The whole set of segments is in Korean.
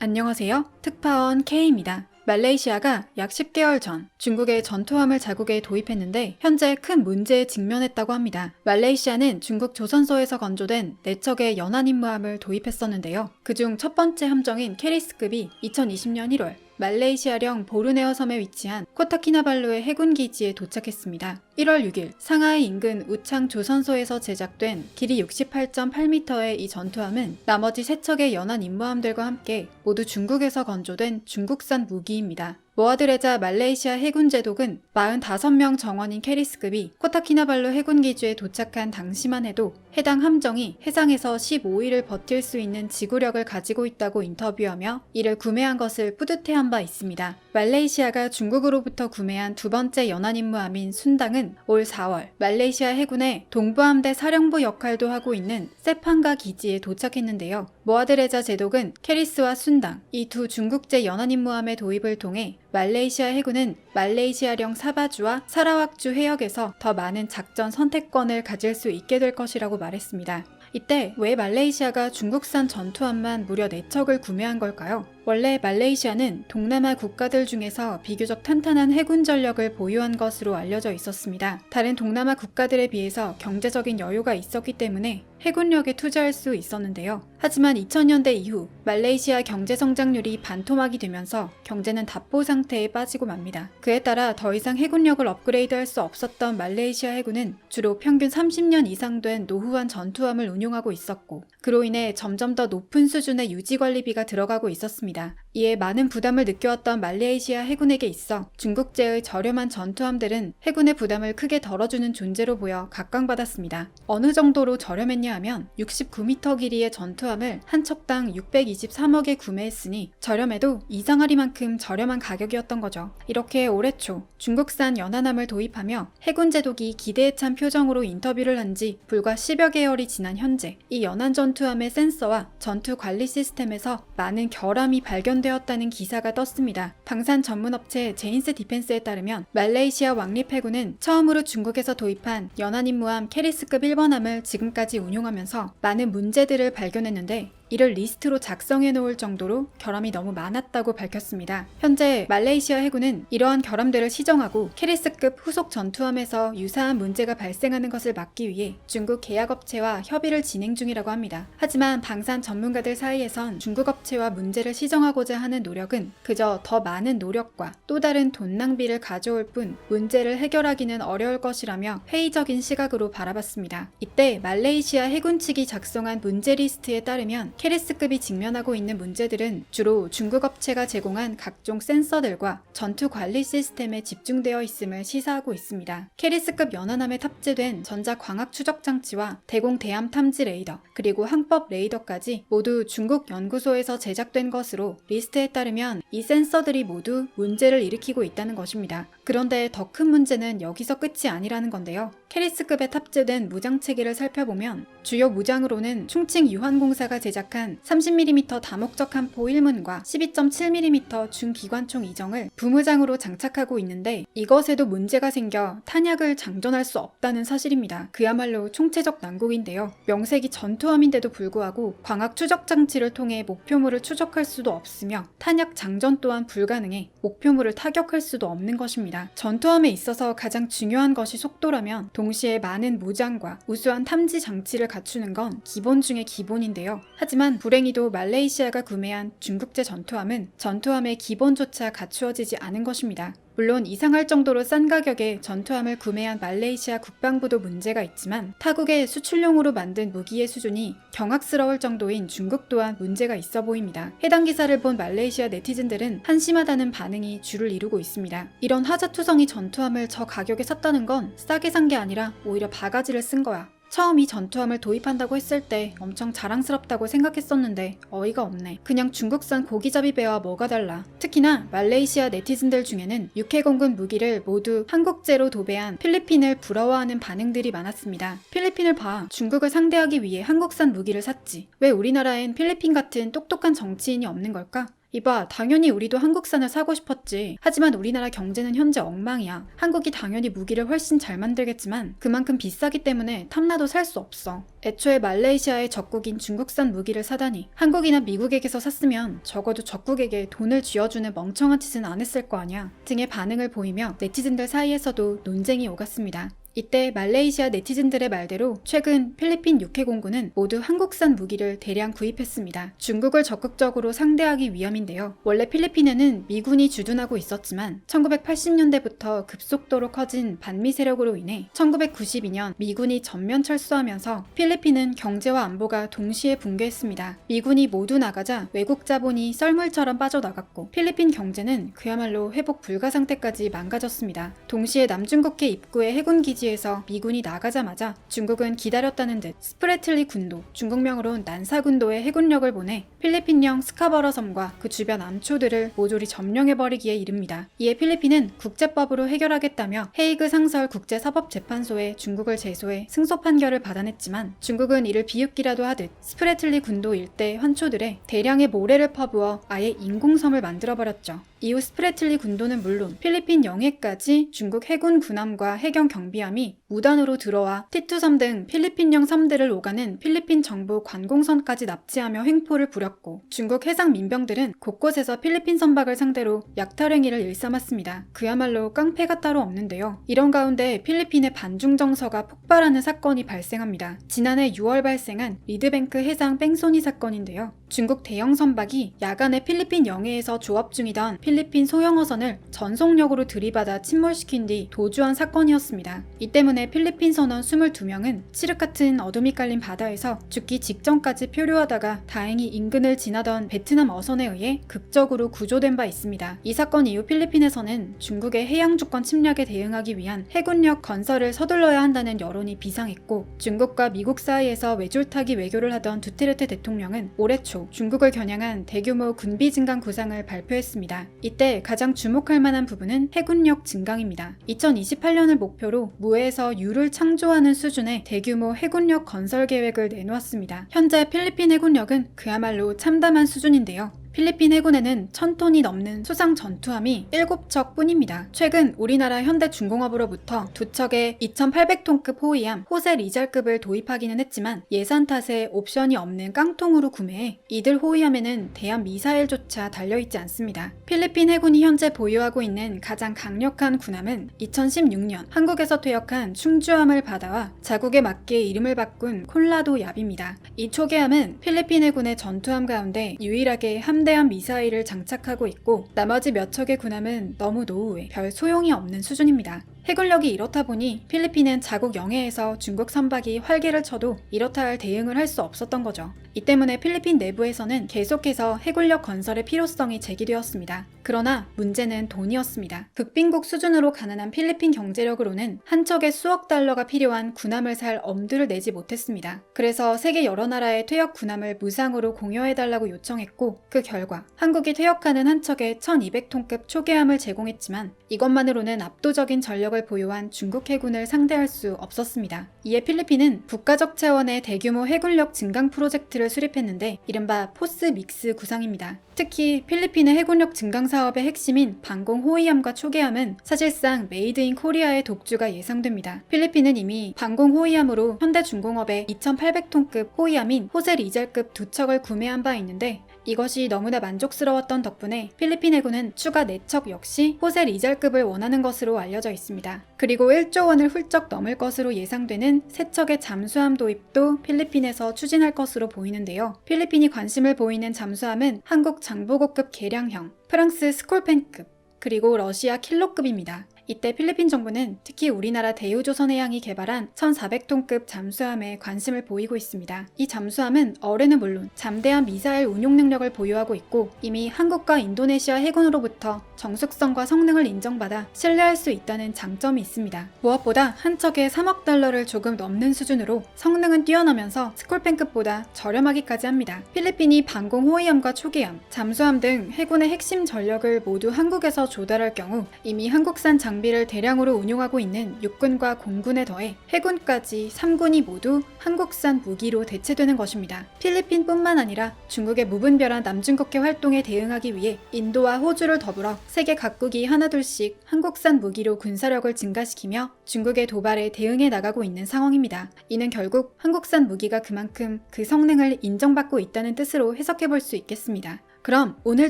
안녕하세요. 특파원 K입니다. 말레이시아가 약 10개월 전 중국의 전투함을 자국에 도입했는데 현재 큰 문제에 직면했다고 합니다. 말레이시아는 중국 조선소에서 건조된 4척의 연안임무함을 도입했었는데요. 그중 첫 번째 함정인 캐리스급이 2020년 1월 말레이시아령 보르네오 섬에 위치한 코타키나발루의 해군기지에 도착했습니다. 1월 6일 상하이 인근 우창 조선소에서 제작된 길이 68.8m의 이 전투함은 나머지 3척의 연안 임무함들과 함께 모두 중국에서 건조된 중국산 무기입니다. 모하드레자 말레이시아 해군 제독은 45명 정원인 캐리스급이 코타키나발루 해군기지에 도착한 당시만 해도 해당 함정이 해상에서 15일을 버틸 수 있는 지구력을 가지고 있다고 인터뷰하며 이를 구매한 것을 뿌듯해한 바 있습니다. 말레이시아가 중국으로부터 구매한 두 번째 연안임무함인 순당은 올 4월 말레이시아 해군의 동부함대 사령부 역할도 하고 있는 세판가 기지에 도착했는데요. 모하드레자 제독은 캐리스와 순당, 이 두 중국제 연안임무함의 도입을 통해 말레이시아 해군은 말레이시아령 사바주와 사라왁주 해역에서 더 많은 작전 선택권을 가질 수 있게 될 것이라고 말했습니다. 이때 왜 말레이시아가 중국산 전투함만 무려 4척을 구매한 걸까요? 원래 말레이시아는 동남아 국가들 중에서 비교적 탄탄한 해군 전력을 보유한 것으로 알려져 있었습니다. 다른 동남아 국가들에 비해서 경제적인 여유가 있었기 때문에 해군력에 투자할 수 있었는데요. 하지만 2000년대 이후 말레이시아 경제 성장률이 반토막이 되면서 경제는 답보 상태에 빠지고 맙니다. 그에 따라 더 이상 해군력을 업그레이드할 수 없었던 말레이시아 해군은 주로 평균 30년 이상 된 노후한 전투함을 운용하고 있었고, 그로 인해 점점 더 높은 수준의 유지관리비가 들어가고 있었습니다. 이에 많은 부담을 느껴왔던 말레이시아 해군에게 있어 중국제의 저렴한 전투함들은 해군의 부담을 크게 덜어주는 존재로 보여 각광받았습니다. 어느 정도로 저렴했냐 하면 69m 길이의 전투함을 한 척당 623억에 구매했으니 저렴해도 이상하리만큼 저렴한 가격이었던 거죠. 이렇게 올해 초 중국산 연안함을 도입하며 해군 제독이 기대에 찬 표정으로 인터뷰를 한 지 불과 10여 개월이 지난 현재 이 연안 전투함의 센서와 전투 관리 시스템에서 많은 결함이 발견되었다는 기사가 떴습니다. 방산 전문업체 제인스 디펜스에 따르면 말레이시아 왕립해군은 처음으로 중국에서 도입한 연안임무함 캐리스급 1번함을 지금까지 운용하면서 많은 문제들을 발견했는데 이를 리스트로 작성해 놓을 정도로 결함이 너무 많았다고 밝혔습니다. 현재 말레이시아 해군은 이러한 결함들을 시정하고 캐리스급 후속 전투함에서 유사한 문제가 발생하는 것을 막기 위해 중국 계약업체와 협의를 진행 중이라고 합니다. 하지만 방산 전문가들 사이에선 중국 업체와 문제를 시정하고자 하는 노력은 그저 더 많은 노력과 또 다른 돈 낭비를 가져올 뿐 문제를 해결하기는 어려울 것이라며 회의적인 시각으로 바라봤습니다. 이때 말레이시아 해군 측이 작성한 문제 리스트에 따르면 캐리스급이 직면하고 있는 문제들은 주로 중국 업체가 제공한 각종 센서들과 전투 관리 시스템에 집중되어 있음을 시사하고 있습니다. 캐리스급 연안함에 탑재된 전자 광학 추적 장치와 대공 대함 탐지 레이더, 그리고 항법 레이더까지 모두 중국 연구소에서 제작된 것으로 리스트에 따르면 이 센서들이 모두 문제를 일으키고 있다는 것입니다. 그런데 더 큰 문제는 여기서 끝이 아니라는 건데요. 캐리스급에 탑재된 무장 체계를 살펴보면 주요 무장으로는 충칭 유한공사가 제작한 30mm 다목적 함포 1문과 12.7mm 중기관총 2정을 부무장으로 장착하고 있는데 이것에도 문제가 생겨 탄약을 장전할 수 없다는 사실입니다. 그야말로 총체적 난국인데요. 명색이 전투함인데도 불구하고 광학 추적 장치를 통해 목표물을 추적할 수도 없으며 탄약 장전 또한 불가능해 목표물을 타격할 수도 없는 것입니다. 전투함에 있어서 가장 중요한 것이 속도라면 동시에 많은 무장과 우수한 탐지 장치를 갖추는 건 기본 중의 기본인데요. 하지만 불행히도 말레이시아가 구매한 중국제 전투함은 전투함의 기본조차 갖추어지지 않은 것입니다. 물론 이상할 정도로 싼 가격에 전투함을 구매한 말레이시아 국방부도 문제가 있지만 타국의 수출용으로 만든 무기의 수준이 경악스러울 정도인 중국 또한 문제가 있어 보입니다. 해당 기사를 본 말레이시아 네티즌들은 한심하다는 반응이 주를 이루고 있습니다. 이런 하자투성이 전투함을 저 가격에 샀다는 건 싸게 산 게 아니라 오히려 바가지를 쓴 거야. 처음 이 전투함을 도입한다고 했을 때 엄청 자랑스럽다고 생각했었는데 어이가 없네. 그냥 중국산 고기잡이 배와 뭐가 달라. 특히나 말레이시아 네티즌들 중에는 육해공군 무기를 모두 한국제로 도배한 필리핀을 부러워하는 반응들이 많았습니다. 필리핀을 봐. 중국을 상대하기 위해 한국산 무기를 샀지. 왜 우리나라엔 필리핀 같은 똑똑한 정치인이 없는 걸까? 이봐, 당연히 우리도 한국산을 사고 싶었지. 하지만 우리나라 경제는 현재 엉망이야. 한국이 당연히 무기를 훨씬 잘 만들겠지만 그만큼 비싸기 때문에 탐나도 살 수 없어. 애초에 말레이시아의 적국인 중국산 무기를 사다니. 한국이나 미국에게서 샀으면 적어도 적국에게 돈을 쥐어주는 멍청한 짓은 안 했을 거 아냐. 등의 반응을 보이며 네티즌들 사이에서도 논쟁이 오갔습니다. 이때 말레이시아 네티즌들의 말대로 최근 필리핀 육해공군은 모두 한국산 무기를 대량 구입했습니다. 중국을 적극적으로 상대하기 위함인데요. 원래 필리핀에는 미군이 주둔하고 있었지만 1980년대부터 급속도로 커진 반미 세력으로 인해 1992년 미군이 전면 철수하면서 필리핀은 경제와 안보가 동시에 붕괴했습니다. 미군이 모두 나가자 외국 자본이 썰물처럼 빠져나갔고 필리핀 경제는 그야말로 회복 불가 상태까지 망가졌습니다. 동시에 남중국해 입구의 해군 기지에서 미군이 나가자마자 중국은 기다렸다는 듯 스프레틀리 군도, 중국명으론 난사군도의 해군력을 보내 필리핀령 스카버러 섬과 그 주변 암초들을 모조리 점령해버리기에 이릅니다. 이에 필리핀은 국제법으로 해결하겠다며 헤이그 상설 국제사법재판소에 중국을 제소해 승소 판결을 받아냈지만 중국은 이를 비웃기라도 하듯 스프레틀리 군도 일대 환초들에 대량의 모래를 퍼부어 아예 인공섬을 만들어버렸죠. 이후 스프레틀리 군도는 물론 필리핀 영해까지 중국 해군 군함과 해경 경비함이 무단으로 들어와 티투섬 등 필리핀령 섬들을 오가는 필리핀 정부 관공선까지 납치하며 횡포를 부렸고 중국 해상 민병들은 곳곳에서 필리핀 선박을 상대로 약탈행위를 일삼았습니다. 그야말로 깡패가 따로 없는데요. 이런 가운데 필리핀의 반중 정서가 폭발하는 사건이 발생합니다. 지난해 6월 발생한 리드뱅크 해상 뺑소니 사건인데요. 중국 대형 선박이 야간에 필리핀 영해에서 조업 중이던 필리핀 소형어선을 전속력으로 들이받아 침몰시킨 뒤 도주한 사건이었습니다. 이 때문에 필리핀 선원 22명은 칠흑 같은 어둠이 깔린 바다에서 죽기 직전까지 표류하다가 다행히 인근을 지나던 베트남 어선에 의해 극적으로 구조된 바 있습니다. 이 사건 이후 필리핀에서는 중국의 해양 주권 침략에 대응하기 위한 해군력 건설을 서둘러야 한다는 여론이 비상했고 중국과 미국 사이에서 외줄타기 외교를 하던 두테르테 대통령은 올해 초 중국을 겨냥한 대규모 군비 증강 구상을 발표했습니다. 이때 가장 주목할 만한 부분은 해군력 증강입니다. 2028년을 목표로 무에서 유를 창조하는 수준의 대규모 해군력 건설 계획을 내놓았습니다. 현재 필리핀 해군력은 그야말로 참담한 수준인데요. 필리핀 해군에는 1000톤이 넘는 수상 전투함이 7척 뿐입니다. 최근 우리나라 현대중공업으로부터 2척의 2800톤급 호위함 호세 리잘급을 도입하기는 했지만 예산 탓에 옵션이 없는 깡통으로 구매해 이들 호위함에는 대한 미사일조차 달려있지 않습니다. 필리핀 해군이 현재 보유하고 있는 가장 강력한 군함은 2016년 한국에서 퇴역한 충주함을 받아와 자국에 맞게 이름을 바꾼 콜라도 얍입니다. 이 초계함은 필리핀 해군의 전투함 가운데 유일하게 함대함 미사일을 장착하고 있고 나머지 몇 척의 군함은 너무 노후해 별 소용이 없는 수준입니다. 해군력이 이렇다 보니 필리핀은 자국 영해에서 중국 선박이 활개를 쳐도 이렇다 할 대응을 할 수 없었던 거죠. 이 때문에 필리핀 내부에서는 계속해서 해군력 건설의 필요성이 제기되었습니다. 그러나 문제는 돈이었습니다. 극빈국 수준으로 가난한 필리핀 경제력으로는 한 척에 수억 달러가 필요한 군함을 살 엄두를 내지 못했습니다. 그래서 세계 여러 나라의 퇴역 군함을 무상으로 공여해달라고 요청했고 그 결과 한국이 퇴역하는 한 척에 1200톤급 초계함을 제공했지만 이것만으로는 압도적인 전력을 보유한 중국 해군을 상대할 수 없었습니다. 이에 필리핀은 국가적 차원의 대규모 해군력 증강 프로젝트를 수립했는데 이른바 포스 믹스 구상입니다. 특히 필리핀의 해군력 증강 사업의 핵심인 방공 호위함과 초계함은 사실상 메이드 인 코리아의 독주가 예상됩니다. 필리핀은 이미 방공 호위함으로 현대중공업의 2800톤급 호위함인 호세 리잘급 2척을 구매한 바 있는데 이것이 너무나 만족스러웠던 덕분에 필리핀 해군은 추가 4척 역시 호세 리잘급을 원하는 것으로 알려져 있습니다. 그리고 1조 원을 훌쩍 넘을 것으로 예상되는 3척의 잠수함 도입도 필리핀에서 추진할 것으로 보이는데요. 필리핀이 관심을 보이는 잠수함은 한국 장보고급 개량형, 프랑스 스콜펜급, 그리고 러시아 킬로급입니다. 이때 필리핀 정부는 특히 우리나라 대우조선해양이 개발한 1400톤급 잠수함에 관심을 보이고 있습니다. 이 잠수함은 어뢰는 물론 잠대한 미사일 운용 능력을 보유하고 있고 이미 한국과 인도네시아 해군으로부터 정숙성과 성능을 인정받아 신뢰할 수 있다는 장점이 있습니다. 무엇보다 한 척에 3억 달러를 조금 넘는 수준으로 성능은 뛰어나면서 스콜펜급보다 저렴하기까지 합니다. 필리핀이 방공 호위함과 초계함, 잠수함 등 해군의 핵심 전력을 모두 한국에서 조달할 경우 이미 한국산 장비 장비를 대량으로 운용하고 있는 육군과 공군에 더해 해군까지 3군이 모두 한국산 무기로 대체되는 것입니다. 필리핀뿐만 아니라 중국의 무분별한 남중국해 활동에 대응하기 위해 인도와 호주를 더불어 세계 각국이 하나둘씩 한국산 무기로 군사력을 증가시키며 중국의 도발에 대응해 나가고 있는 상황입니다. 이는 결국 한국산 무기가 그만큼 그 성능을 인정받고 있다는 뜻으로 해석해 볼 수 있겠습니다. 그럼 오늘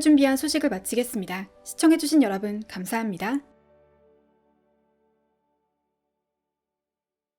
준비한 소식을 마치겠습니다. 시청해주신 여러분 감사합니다.